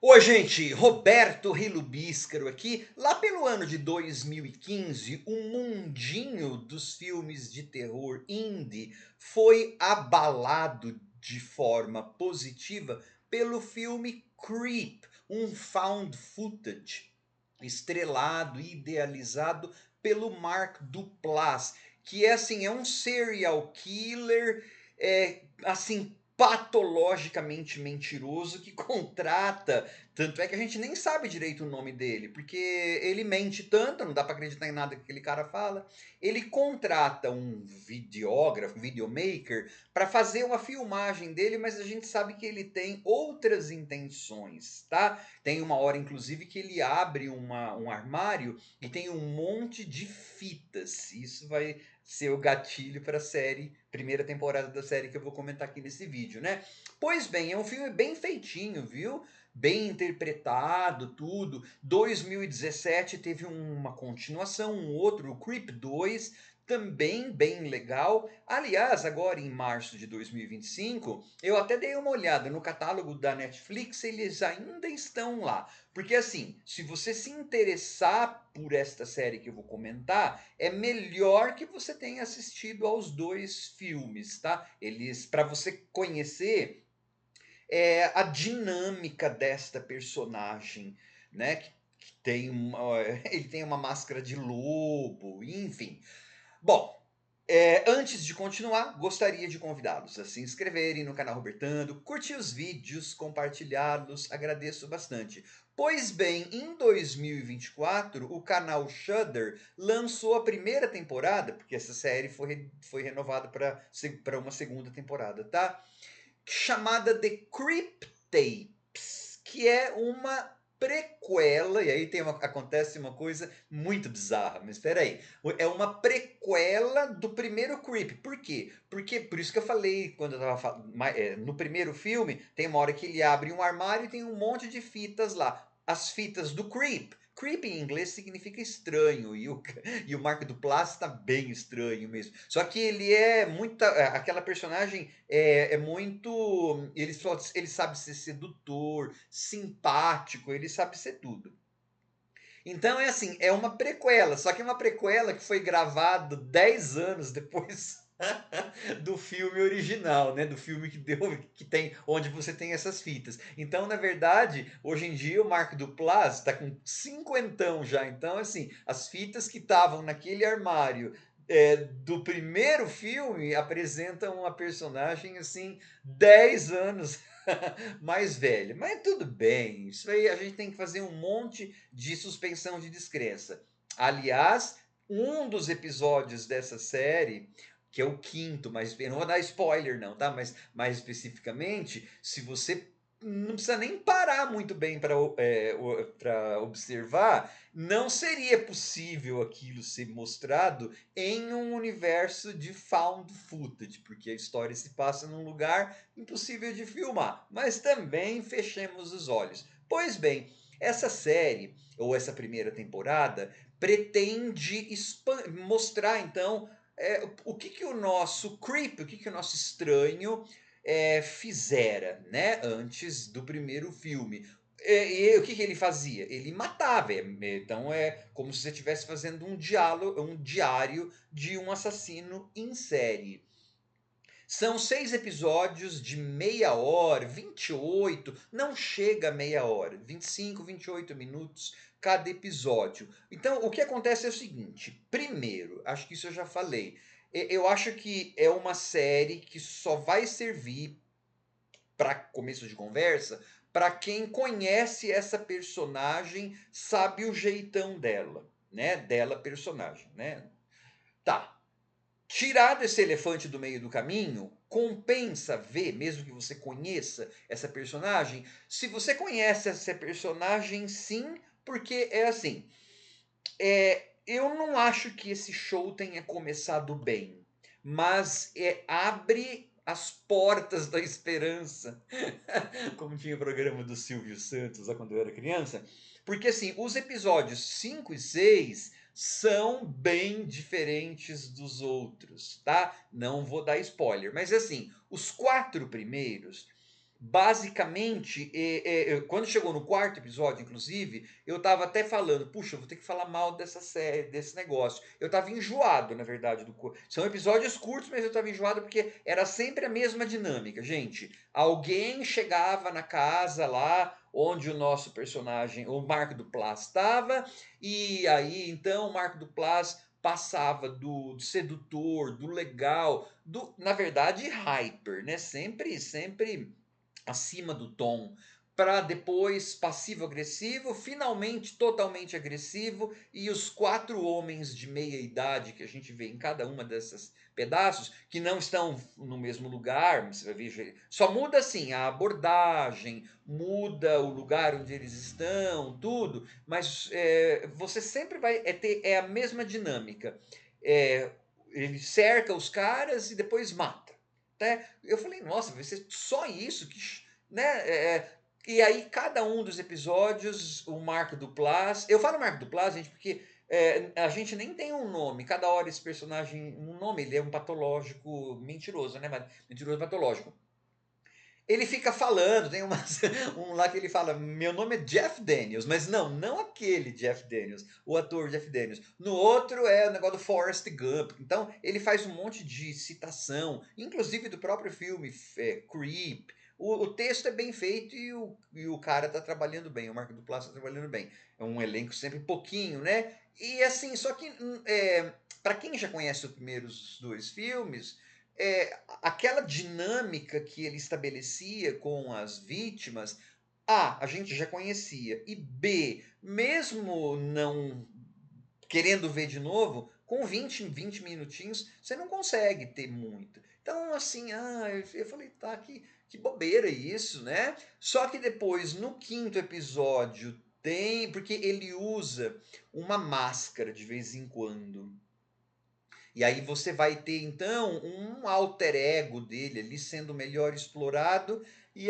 Oi, gente, Roberto Rilubíscaro aqui. Lá pelo ano de 2015, o mundinho dos filmes de terror indie foi abalado de forma positiva pelo filme Creep, um found footage estrelado e idealizado pelo Mark Duplass, que é assim, é um serial killer, assim, patologicamente mentiroso que contrata, tanto é que a gente nem sabe direito o nome dele, porque ele mente tanto, não dá para acreditar em nada que aquele cara fala. Ele contrata um videógrafo, videomaker, para fazer uma filmagem dele, mas a gente sabe que ele tem outras intenções, tá? Tem uma hora, inclusive, que ele abre um armário e tem um monte de fitas. Isso vai ser o gatilho para a série, primeira temporada da série que eu vou comentar aqui nesse vídeo, né? Pois bem, é um filme bem feitinho, viu? Bem interpretado, tudo. 2017 teve uma continuação, um outro, o Creep 2, também bem legal. Aliás, agora em março de 2025, eu até dei uma olhada no catálogo da Netflix, eles ainda estão lá. Porque assim, se você se interessar por esta série que eu vou comentar, é melhor que você tenha assistido aos dois filmes, tá? Eles, para você conhecer a dinâmica desta personagem, né? Que tem uma, ele tem uma máscara de lobo, enfim. Bom, antes de continuar, gostaria de convidá-los a se inscreverem no canal Robertando, curtir os vídeos, compartilhá-los, agradeço bastante. Pois bem, em 2024, o canal Shudder lançou a primeira temporada, porque essa série foi renovada para uma segunda temporada, tá? Chamada The Creep Tapes, que é uma prequela, e aí acontece uma coisa muito bizarra, mas espera aí. É uma prequela do primeiro Creep. Por quê? Porque, por isso que eu falei, quando eu tava no primeiro filme, tem uma hora que ele abre um armário e tem um monte de fitas lá. As fitas do Creep. Creep em inglês significa estranho, e o Mark Duplass está bem estranho mesmo. Só que ele é muita. Aquela personagem é muito. Ele sabe ser sedutor, simpático, ele sabe ser tudo. Então é assim, é uma prequela, só que é uma prequela que foi gravado 10 anos depois do filme original, né? Do filme que tem, onde você tem essas fitas. Então, na verdade, hoje em dia o Mark Duplass está com cinquentão já. Então, assim, as fitas que estavam naquele armário do primeiro filme apresentam uma personagem assim 10 anos mais velha. Mas tudo bem, isso aí a gente tem que fazer um monte de suspensão de descrença. Aliás, um dos episódios dessa série, que é o quinto, mas eu não vou dar spoiler não, tá? Mas mais especificamente, se você não precisa nem parar muito bem para observar, não seria possível aquilo ser mostrado em um universo de found footage, porque a história se passa num lugar impossível de filmar. Mas também fechemos os olhos. Pois bem, essa série, ou essa primeira temporada, pretende mostrar então o que, que o nosso creep, o que, que o nosso estranho fizera, né, antes do primeiro filme. E o que, que ele fazia? Ele matava. Então é como se você estivesse fazendo um diálogo, um diário de um assassino em série. São 6 episódios de meia hora, 28, não chega a meia hora, 25, 28 minutos cada episódio. Então, o que acontece é o seguinte: primeiro, acho que isso eu já falei, eu acho que é uma série que só vai servir para começo de conversa para quem conhece essa personagem, sabe o jeitão dela, né? Dela personagem, né? Tá. Tirado esse elefante do meio do caminho, compensa ver, mesmo que você conheça essa personagem. Se você conhece essa personagem, sim, porque é assim. Eu não acho que esse show tenha começado bem, mas abre as portas da esperança, como tinha o programa do Silvio Santos lá quando eu era criança, porque assim, os episódios 5 e 6 são bem diferentes dos outros, tá? Não vou dar spoiler, mas assim, os quatro primeiros basicamente, quando chegou no quarto episódio, inclusive, eu estava até falando, puxa, eu vou ter que falar mal dessa série, desse negócio. Eu estava enjoado, na verdade, são episódios curtos, mas eu estava enjoado porque era sempre a mesma dinâmica, gente. Alguém chegava na casa lá onde o nosso personagem, o Marco Duplass, estava, e aí então o Marco Duplass passava do sedutor, do legal, na verdade, hyper, né? Sempre acima do tom, para depois passivo-agressivo, finalmente totalmente agressivo, e os 4 homens de meia idade que a gente vê em cada uma dessas pedaços, que não estão no mesmo lugar, você vai ver, só muda assim a abordagem, muda o lugar onde eles estão, tudo, mas você sempre vai ter a mesma dinâmica. É, ele cerca os caras e depois mata. Né? Eu falei, nossa, vai ser só isso que, né? E aí cada um dos episódios, o Marco Duplass, eu falo Marco Duplass, gente, porque a gente nem tem um nome. Cada hora esse personagem, um nome, ele é um patológico mentiroso, né? Mentiroso patológico. Ele fica falando, tem um lá que ele fala, meu nome é Jeff Daniels, mas não aquele Jeff Daniels, o ator Jeff Daniels. No outro é o negócio do Forrest Gump. Então ele faz um monte de citação, inclusive do próprio filme Creep. O texto é bem feito e o cara tá trabalhando bem, o Marco Duplass tá trabalhando bem. É um elenco sempre pouquinho, né? E assim, só que para quem já conhece os primeiros 2 filmes, aquela dinâmica que ele estabelecia com as vítimas, A, a gente já conhecia, e B, mesmo não querendo ver de novo, com 20 minutinhos, você não consegue ter muito. Então, assim, eu falei, tá, que bobeira isso, né? Só que depois, no 5º episódio, tem, porque ele usa uma máscara de vez em quando. E aí você vai ter então um alter ego dele ali sendo melhor explorado e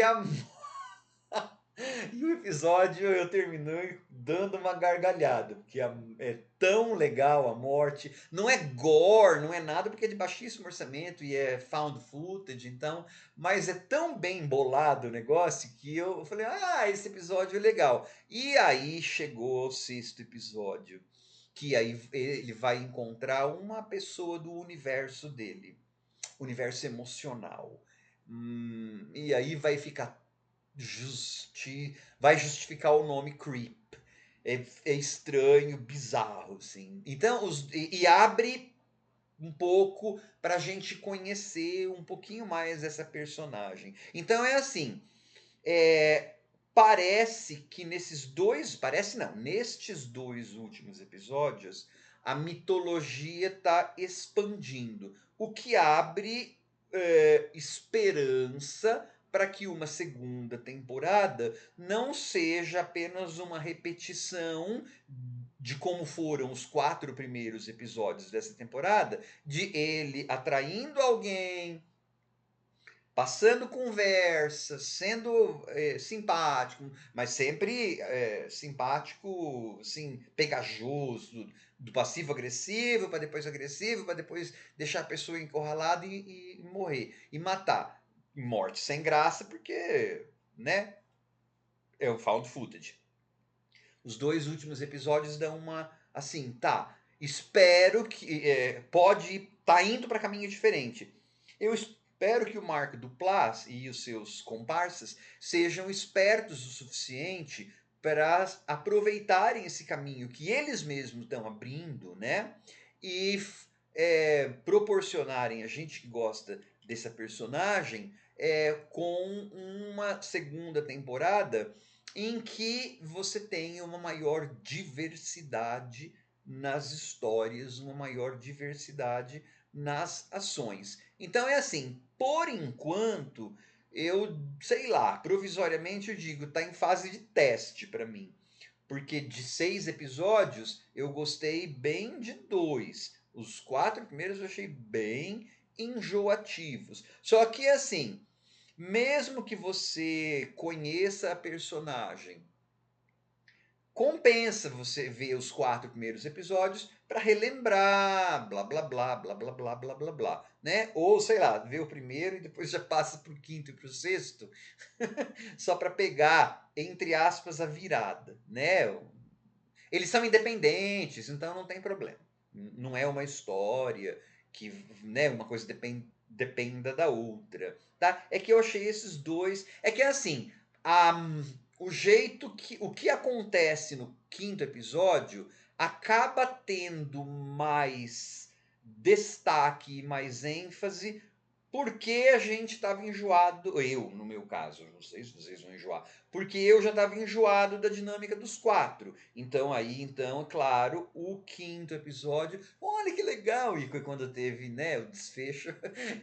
e o episódio eu terminei dando uma gargalhada, porque é tão legal a morte, não é gore, não é nada, porque é de baixíssimo orçamento e é found footage, então, mas é tão bem bolado o negócio que eu falei, esse episódio é legal. E aí chegou o 6º episódio, que aí ele vai encontrar uma pessoa do universo dele, universo emocional. E aí vai justificar o nome Creep. É estranho, bizarro, assim. Então, e abre um pouco para a gente conhecer um pouquinho mais essa personagem. Então é assim, é, parece que nestes 2 últimos episódios, a mitologia está expandindo, o que abre esperança para que uma segunda temporada não seja apenas uma repetição de como foram os 4 primeiros episódios dessa temporada, de ele atraindo alguém, passando conversa, sendo simpático, mas sempre simpático, assim, pegajoso, do passivo-agressivo para depois agressivo, para depois deixar a pessoa encurralada e morrer, e matar. Morte sem graça, porque, né, é o found footage. Os 2 últimos episódios dão uma, assim, tá, espero que, tá indo para caminho diferente. Eu espero que o Mark Duplass e os seus comparsas sejam espertos o suficiente para aproveitarem esse caminho que eles mesmos estão abrindo, né? E proporcionarem a gente que gosta dessa personagem com uma segunda temporada em que você tem uma maior diversidade nas histórias, uma maior diversidade nas ações. Então é assim, por enquanto, eu sei lá, provisoriamente eu digo, tá em fase de teste para mim. Porque de 6 episódios, eu gostei bem de 2. Os 4 primeiros eu achei bem enjoativos. Só que assim, mesmo que você conheça a personagem, compensa você ver os 4 primeiros episódios para relembrar, blá blá blá, blá blá blá, blá blá blá, né? Ou sei lá, ver o primeiro e depois já passa para o quinto e para o sexto, só para pegar, entre aspas, a virada, né? Eles são independentes, então não tem problema. Não é uma história que, né, uma coisa dependa da outra, tá? É que eu achei esses dois, é que assim, a, o jeito que o que acontece no quinto episódio acaba tendo mais destaque e mais ênfase porque a gente estava enjoado, eu no meu caso, não sei se vocês vão enjoar, porque eu já estava enjoado da dinâmica dos 4. Então aí, então, é claro, o quinto episódio, olha que legal, e quando teve, né, o desfecho,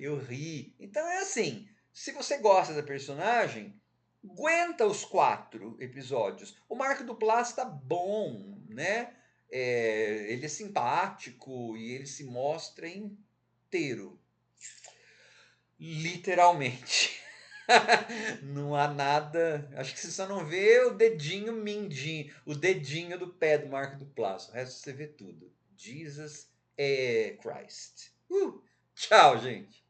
eu ri. Então é assim, se você gosta da personagem, aguenta os 4 episódios. O Marco Duplass tá bom, né? Ele é simpático e ele se mostra inteiro. Literalmente. Não há nada. Acho que você só não vê o dedinho mindinho, o dedinho do pé do Marco Duplass. O resto você vê tudo. Jesus é Christ. Tchau, gente.